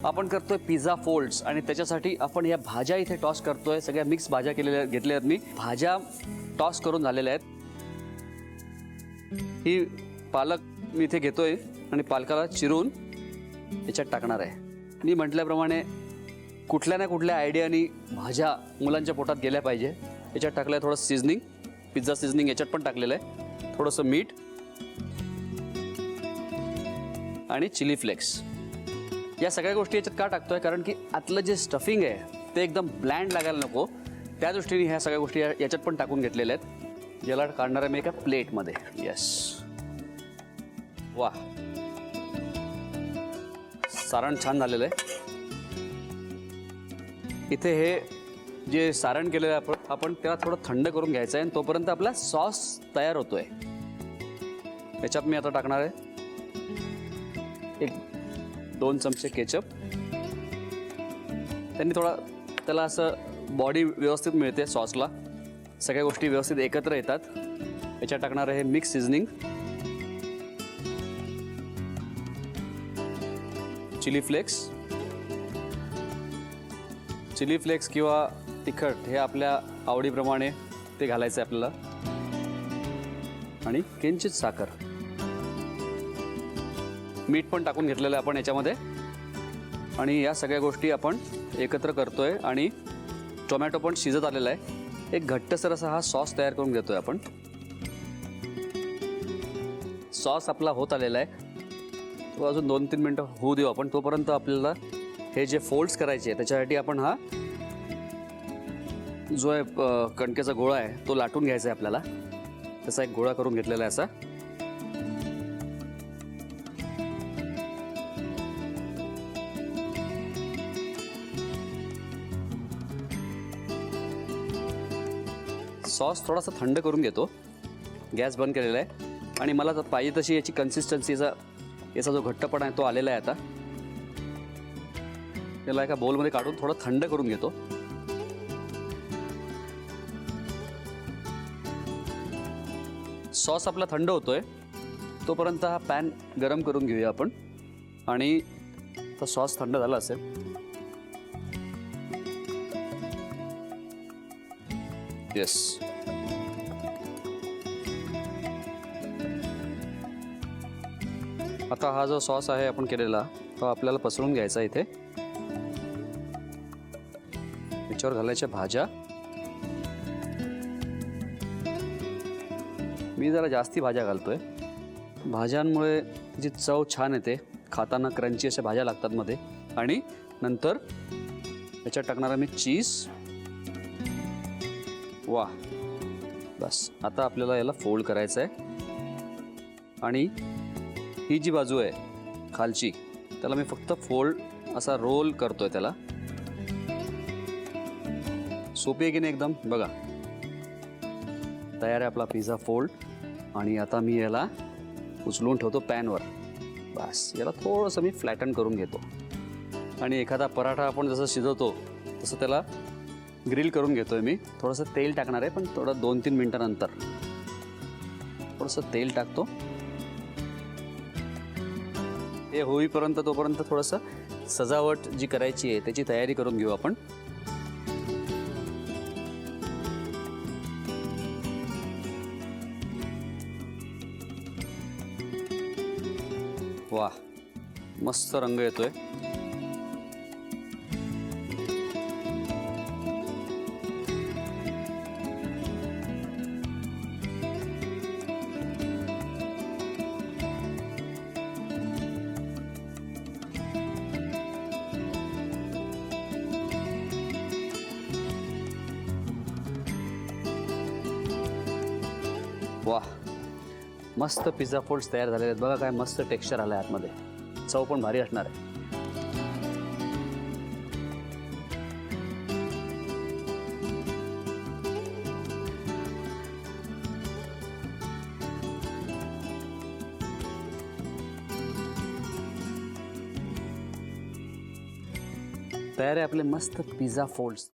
आपण करतोय pizza folds आणि त्याच्यासाठी आपण या भाज्या इथे टॉस करतोय। सगळ्या मिक्स भाज्या केलेल्या घेतल्या आहेत मी। भाज्या टॉस करून झालेल्या आहेत। ही पालक मी इथे घेतोय आणि पालकाला चिरून याच्यात टाकणार आहे। मी म्हटल्याप्रमाणे कुठल्या ना कुठल्या आयडियानी भाज्या मुलांच्या पोटात गेल्या पाहिजे। याच्यात टाकलंय थोडं सीझनिंग, पिझ्झा सीझनिंग याच्यात पण टाकलेलं आहे, थोडंसं मीठ आणि चिली फ्लेक्स। या सगळ्या गोष्टी याच्यात का टाकतोय कारण की आतलं जे स्टफिंग आहे ते एकदम ब्लँड लागायला नको, त्या दृष्टीने ह्या सगळ्या गोष्टी याच्यात पण टाकून घेतलेल्या आहेत। याला काढणार आहे मी एका प्लेटमध्ये। यस, वा, सारण छान झालेलं आहे। इथे हे जे सारण केलेलं आहे आपण त्याला थोडं थंड करून घ्यायचं आहे आणि तोपर्यंत आपला सॉस तयार होतोय। याच्यात मी आता टाकणार आहे 1-2 चमचे केचप। त्यांनी थोडा त्याला असं बॉडी व्यवस्थित मिळते सॉसला, सगळ्या गोष्टी व्यवस्थित एकत्र येतात। याच्यात टाकणार आहे मिक्स सीझनिंग, चिली फ्लेक्स किंवा तिखट हे आपल्या आवडीप्रमाणे ते घालायचं आहे आपल्याला, आणि किंचित साखर, मीठ पण टाकून घेतलेलं आहे आपण याच्यामध्ये। आणि या सगळ्या गोष्टी आपण एकत्र करतोय आणि टोमॅटो पण शिजत आलेला आहे। एक घट्टसर असा हा सॉस तयार करून घेतोय आपण। सॉस आपला होत आलेला आहे, तो अजून 2-3 मिनटं होऊ देऊ आपण। तोपर्यंत आपल्याला हे जे फोल्ड्स करायचे त्याच्यासाठी आपण हा जो आहे कणकेचा गोळा आहे तो लाटून घ्यायचा आहे आपल्याला। तसा एक गोळा करून घेतलेला आहे असा। सॉस थोडासा थंड करून घेतो, गॅस बंद केलेला आहे। आणि मला तर पाहिजे तशी याची कन्सिस्टन्सीचा याचा जो घट्टपणा आहे तो आलेला आहे आता। त्याला एका बोलमध्ये काढून थोडं थंड करून घेतो। सॉस आपला थंड होतोय तोपर्यंत हा पॅन गरम करून घेऊया आपण। आणि तो सॉस थंड झाला असेल यस, आता हा जो सॉस आहे आपण केलेला तो आपल्याला पसरून घ्यायचा इथे। याच्यावर घालायच्या भाज्या। मी जरा जास्ती भाज्या घालतोय, भाज्यांमुळे तिची चव छान येते, खाताना क्रंची अशा भाज्या लागतात मध्ये। आणि नंतर याच्यात टाकणार मी चीज। वा, बस आता आपल्याला याला फोल्ड करायचं आहे। आणि ही जी बाजू आहे खालची त्याला मी फक्त फोल्ड असा रोल करतोय त्याला। सोपी आहे की नाही एकदम, बघा तयार आहे आपला पिझ्झा फोल्ड। आणि आता मी याला उचलून ठेवतो पॅनवर। बस याला थोडंसं मी फ्लॅटन करून घेतो। आणि एखादा पराठा आपण जसं शिजवतो तसं त्याला ग्रिल करून घेतोय मी। थोडंसं तेल टाकणार आहे, पण थोडं 2-3 मिनिटांनंतर थोडंसं तेल टाकतो। हे होईपर्यंत तोपर्यंत थोडंसं सजावट जी करायची आहे त्याची तयारी करून घेऊ आपण। वा, मस्त रंग येतोय। वाह, मस्त पिझ्झा फोल्ड्स तयार झालेले आहेत। बघा काय मस्त टेक्स्चर आलं आहे आतमध्ये, चव पण भारी असणार आहे। तयार आहे आपले मस्त पिझ्झा फोल्ड्स।